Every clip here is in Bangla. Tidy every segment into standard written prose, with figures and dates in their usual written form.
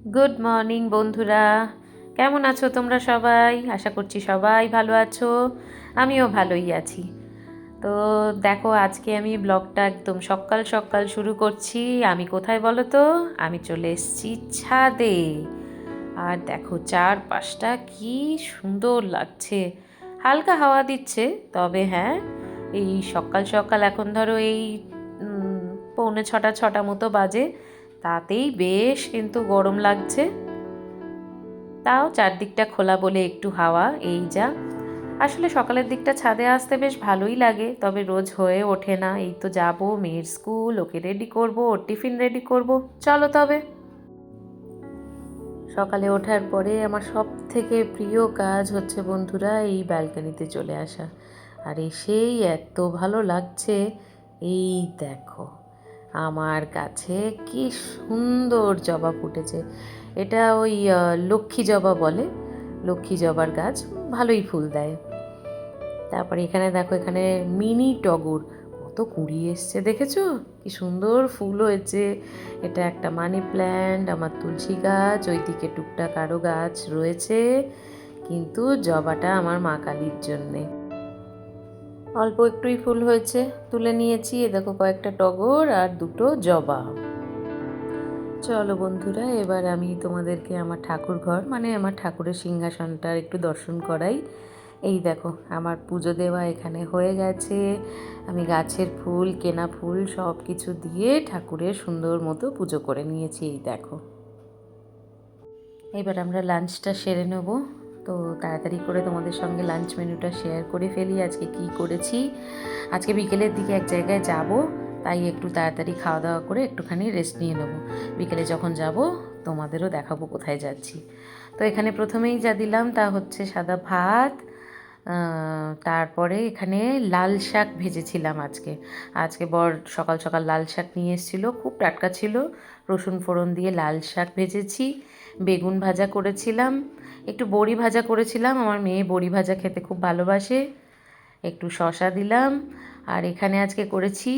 গুড মর্নিং বন্ধুরা, কেমন আছো তোমরা সবাই? আশা করছি সবাই ভালো আছো। আমিও ভালোই আছি। তো দেখো, আজকে আমি ব্লগটা একদম সকাল সকাল শুরু করছি। আমি কোথায় বলো তো? আমি চলে এসেছি ছাদে। আর দেখো চারপাশটা কি সুন্দর লাগছে। হালকা হাওয়া দিচ্ছে, তবে হ্যাঁ, এই সকাল সকাল এখন ধরো এই পৌনে ছটা মতো বাজে, তাতেই বেশ কিন্তু গরম লাগছে। তাও চারদিকটা খোলা বলে একটু হাওয়া, এই যা। আসলে সকালের দিকটা ছাদে আসতে বেশ ভালোই লাগে, তবে রোজ হয়ে ওঠে না। এই তো যাবো মেয়ের স্কুল, ওকে রেডি করব, ওর টিফিন রেডি করব। চলো তবে। সকালে ওঠার পরে আমার সব থেকে প্রিয় কাজ হচ্ছে বন্ধুরা এই ব্যালকনিতে চলে আসা। আর এসেই এত ভালো লাগছে। এই দেখো, আমার কাছে কি সুন্দর জবা ফুটেছে। এটা ওই লক্ষ্মী জবা বলে, লক্ষ্মী জবার গাছ, ভালোই ফুল দেয়। তারপরে এখানে দেখো, এখানে মিনি টগর কত কুড়ি এসছে, দেখেছো কি সুন্দর ফুল হয়েছে। এটা একটা মানি প্ল্যান্ট, আমার তুলসী গাছ, ওইদিকে টুকটাক আরও গাছ রয়েছে, কিন্তু জবাটা আমার মা কালীর জন্যে। অল্প একটুই ফুল হয়েছে, তুলে নিয়েছি। এ দেখো কয়েকটা টগর আর দুটো জবা। চলো বন্ধুরা, এবার আমি তোমাদেরকে আমার ঠাকুর ঘর মানে আমার ঠাকুরের সিংহাসনটার একটু দর্শন করাই। এই দেখো, আমার পুজো দেওয়া এখানে হয়ে গেছে। আমি গাছের ফুল, কেনা ফুল সব কিছু দিয়ে ঠাকুরের সুন্দর মতো পুজো করে নিয়েছি। এই দেখো, এবার আমরা লাঞ্চটা সেরে নেব। তো তাড়াতাড়ি করে তোমাদের সঙ্গে লাঞ্চ মেনুটা শেয়ার করে ফেলি। আজকে কি করেছি। আজকে বিকেলের দিকে এক জায়গায় যাব, তাই একটু তাড়াতাড়ি খাওয়া দাওয়া করে একটুখানি রেস্ট নিয়ে নেব। বিকেলে যখন যাব তোমাদেরও দেখাবো কোথায় যাচ্ছি। তো এখানে প্রথমেই যা দিলাম তা হচ্ছে সাদা ভাত। তারপরে এখানে লাল শাক ভেজেছিলাম আজকে। আজকে বর সকাল সকাল লাল শাক নিয়ে এসেছিলো, খুব টাটকা ছিল। রসুন ফোড়ন দিয়ে লাল শাক ভেজেছি। বেগুন ভাজা করেছিলাম, একটু বড়ি ভাজা করেছিলাম, আমার মেয়ে বড়ি ভাজা খেতে খুব ভালোবাসে। একটু শসা দিলাম। আর এখানে আজকে করেছি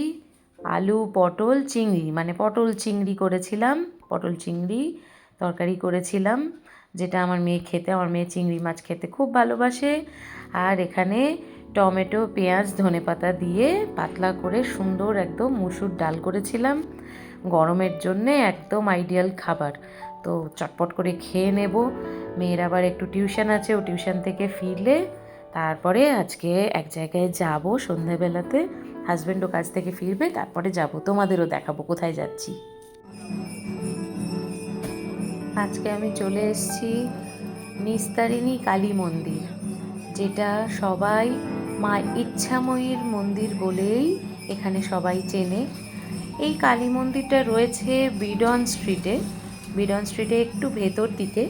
আলু পটল চিংড়ি, মানে পটল চিংড়ি করেছিলাম, পটল চিংড়ি তরকারি করেছিলাম, যেটা আমার মেয়ে চিংড়ি মাছ খেতে খুব ভালোবাসে। আর এখানে টমেটো পেঁয়াজ ধনেপাতা দিয়ে পাতলা করে সুন্দর একদম মুসুর ডাল করেছিলাম। গরমের জন্যে একদম আইডিয়াল খাবার। তো চটপট করে খেয়ে নেব। মেয়ের আবার একটু টিউশন আছে, ও টিউশন থেকে ফিরলে তারপরে আজকে এক জায়গায় যাব সন্ধেবেলাতে। হাজব্যান্ডও কাজ থেকে ফিরবে, তারপরে যাব, তোমাদেরও দেখাবো কোথায় যাচ্ছি। আজকে আমি চলে এসেছি নিস্তারিণী কালী মন্দির, যেটা সবাই মা ইচ্ছাময়ীর মন্দির বলেই এখানে সবাই চেনে। এই কালী মন্দিরটা রয়েছে বিডন স্ট্রিটে একটু ভেতর দিকে।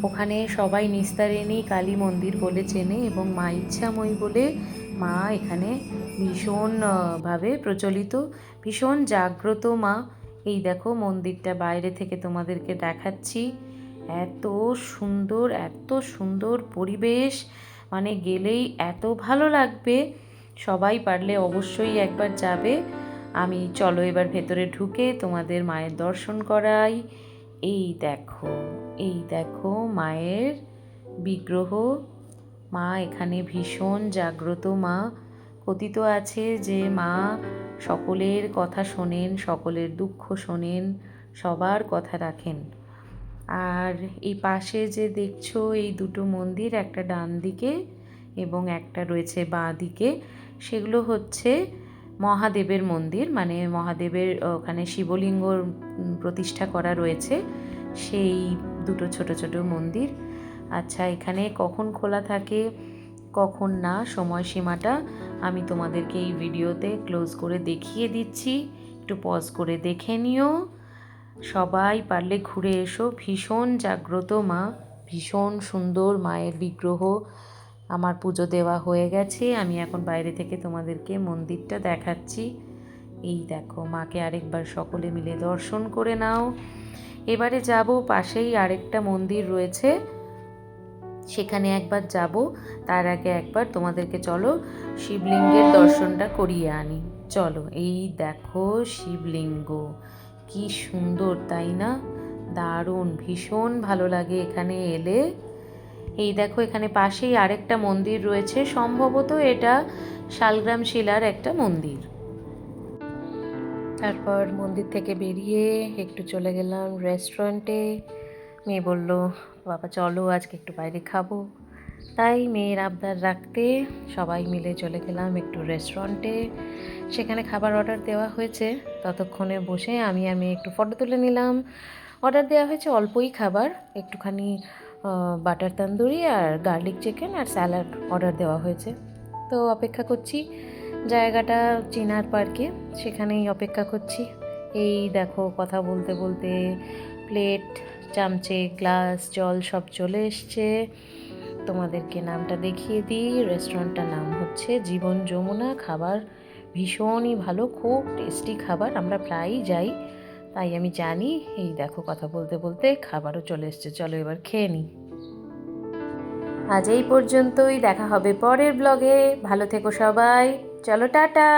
ওখানে সবাই নিস্তারিণী কালী মন্দির বলে চেনে, এবং মা ইচ্ছাময়ী বলে মা এখানে ভীষণ ভাবে প্রচলিত, ভীষণ জাগ্রত মা। এই দেখো মন্দিরটা বাইরে থেকে তোমাদেরকে দেখাচ্ছি। এত সুন্দর, এত সুন্দর পরিবেশ, মানে গেলেই এত ভালো লাগবে। সবাই পারলে অবশ্যই একবার যাবে। আমি চলো এবার ভেতরে ঢুকে তোমাদের মায়ের দর্শন করাই। এই দেখো, এই দেখো মায়ের বিগ্রহ। মা এখানে ভীষণ জাগ্রত মা। কথিত আছে যে মা সকলের কথা শোনেন, সকলের দুঃখ শোনেন, সবার কথা রাখেন। আর এই পাশে যে দেখছো এই দুটো মন্দির, একটা ডান দিকে এবং একটা রয়েছে বাঁ দিকে, সেগুলো হচ্ছে মহাদেবের মন্দির, মানে মহাদেবের ওখানে শিবলিঙ্গ প্রতিষ্ঠা করা রয়েছে, সেই দুটো ছোট ছোট মন্দির। আচ্ছা, এখানে কখন খোলা থাকে কখন না, সময়সীমাটা আমি তোমাদেরকে এই ভিডিওতে ক্লোজ করে দেখিয়ে দিচ্ছি, একটু পজ করে দেখে নিও। সবাই পারলে ঘুরে এসো। ভীষণ জাগ্রত মা, ভীষণ সুন্দর মায়ের বিগ্রহ। আমার পুজো দেওয়া হয়ে গেছে, আমি এখন বাইরে থেকে তোমাদেরকে মন্দিরটা দেখাচ্ছি। এই দেখো, মাকে আরেকবার সকলে মিলে দর্শন করে নাও। এবারে যাব, পাশেই আরেকটা মন্দির রয়েছে, সেখানে একবার যাব। তার আগে একবার তোমাদেরকে চলো শিবলিঙ্গের দর্শনটা করিয়ে আনি। চলো, এই দেখো শিবলিঙ্গ, কি সুন্দর তাই না? দারুণ, ভীষণ ভালো লাগে এখানে এলে। এই দেখো এখানে পাশেই আরেকটা মন্দির রয়েছে, সম্ভবত এটা শালগ্রাম শিলার একটা মন্দির। তারপর মন্দির থেকে বেরিয়ে একটু চলে গেলাম রেস্টুরেন্টে। মেয়ে বলল, বাবা চলো আজকে একটু বাইরে খাবো। তাই মেয়ের আবদার রাখতে সবাই মিলে চলে গেলাম একটু রেস্টুরেন্টে। সেখানে খাবার অর্ডার দেওয়া হয়েছে, ততক্ষণে বসে আমি আর মেয়ে একটু ফটো তুলে নিলাম। অর্ডার দেওয়া হয়েছে অল্পই খাবার, একটুখানি বাটার তন্দুরি আর গার্লিক চিকেন আর স্যালাড অর্ডার দেওয়া হয়েছে। তো অপেক্ষা করছি জায়গাটা চিনার পার্কে, সেখানেই অপেক্ষা করছি। এই দেখো কথা বলতে বলতে প্লেট, চামচে, গ্লাস, জল সব চলে এসছে। তোমাদেরকে নামটা দেখিয়ে দিই, রেস্টুরেন্টটার নাম হচ্ছে জীবন যমুনা। খাবার ভীষণই ভালো, খুব টেস্টি খাবার, আমরা প্রায়ই যাই তাই আমি জানি। এই দেখো কথা বলতে বলতে খাবারও চলে এসছে, চলো এবার খেয়ে নিই। আজ এই পর্যন্তই, দেখা হবে পরের ব্লগে। ভালো থেকো সবাই, চলো টাটা।